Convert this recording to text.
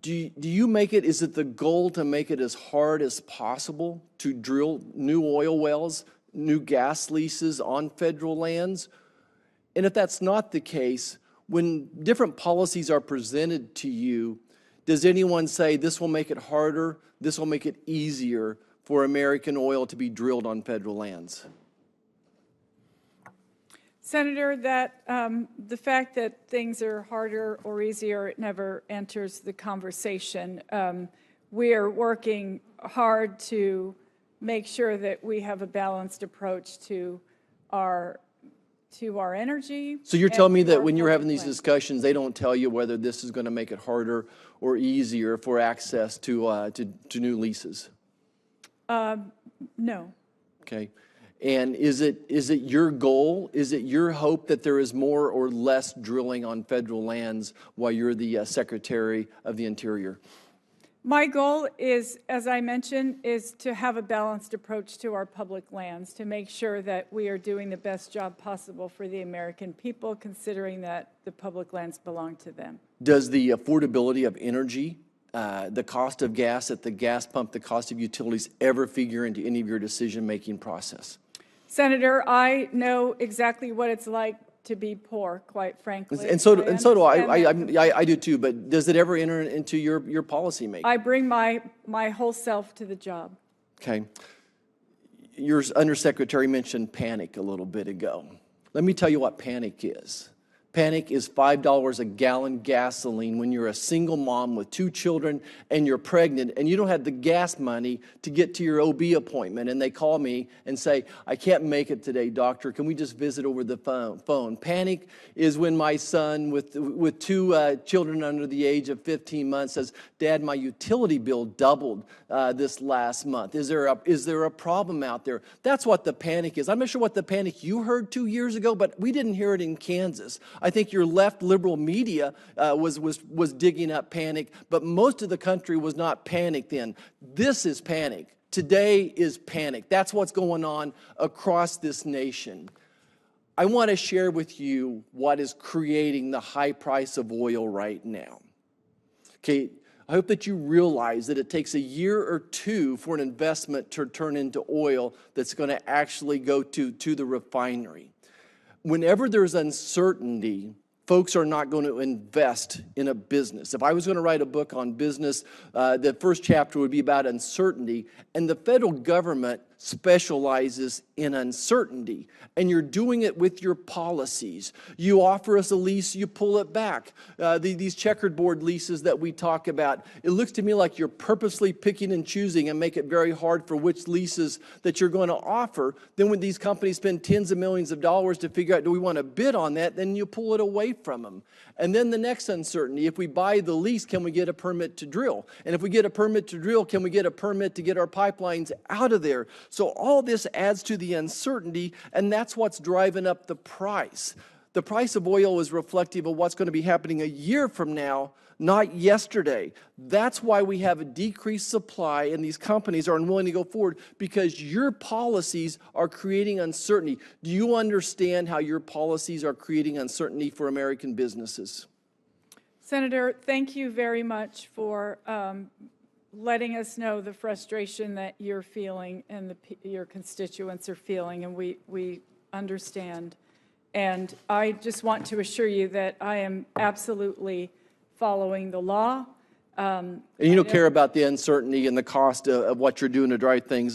do you make it, is it the goal to make it as hard as possible to drill new oil wells, new gas leases on federal lands? And if that's not the case, when different policies are presented to you, does anyone say this will make it harder, this will make it easier for American oil to be drilled on federal lands? Senator, that the fact that things are harder or easier, it never enters the conversation. We are working hard to make sure that we have a balanced approach to our energy. So you're telling me that when you're having these discussions, they don't tell you whether this is going to make it harder or easier for access to new leases? No. Okay. And is it your goal, is it your hope that there is more or less drilling on federal lands while you're the Secretary of the Interior? My goal is, as I mentioned, is to have a balanced approach to our public lands, to make sure that we are doing the best job possible for the American people, considering that the public lands belong to them. Does the affordability of energy, the cost of gas at the gas pump, the cost of utilities ever figure into any of your decision-making process? Senator, I know exactly what it's like to be poor, quite frankly. And so do I. I do too. But does it ever enter into your policy making? I bring my whole self to the job. Okay. Your undersecretary mentioned panic a little bit ago. Let me tell you what panic is. Panic is $5 a gallon gasoline when you're a single mom with 2 children and you're pregnant and you don't have the gas money to get to your OB appointment, and they call me and say, I can't make it today, doctor. Can we just visit over the phone? Panic is when my son with 2 children under the age of 15 months says, Dad, my utility bill doubled this last month. Is there a problem out there? That's what the panic is. I'm not sure what the panic you heard 2 years ago, but we didn't hear it in Kansas. I think your left liberal media was digging up panic, but most of the country was not panicked then. This is panic. Today is panic. That's what's going on across this nation. I want to share with you what is creating the high price of oil right now. Okay, I hope that you realize that it takes a year or 2 for an investment to turn into oil that's going to actually go to the refinery. Whenever there's uncertainty, folks are not going to invest in a business. If I was going to write a book on business, the first chapter would be about uncertainty. And the federal government specializes in uncertainty. And you're doing it with your policies. You offer us a lease, you pull it back. These checkered board leases that we talk about, it looks to me like you're purposely picking and choosing and make it very hard for which leases that you're going to offer. Then when these companies spend tens of millions of dollars to figure out, do we want to bid on that, then you pull it away from them. And then the next uncertainty, if we buy the lease, can we get a permit to drill? And if we get a permit to drill, can we get a permit to get our pipelines out of there? So all this adds to the uncertainty, and that's what's driving up the price. The price of oil is reflective of what's going to be happening a year from now, not yesterday. That's why we have a decreased supply, and these companies are unwilling to go forward because your policies are creating uncertainty. Do you understand how your policies are creating uncertainty for American businesses? Senator, thank you very much for letting us know the frustration that you're feeling and your constituents are feeling, and we understand. And I just want to assure you that I am absolutely following the law. And you don't care about the uncertainty and the cost of what you're doing to drive things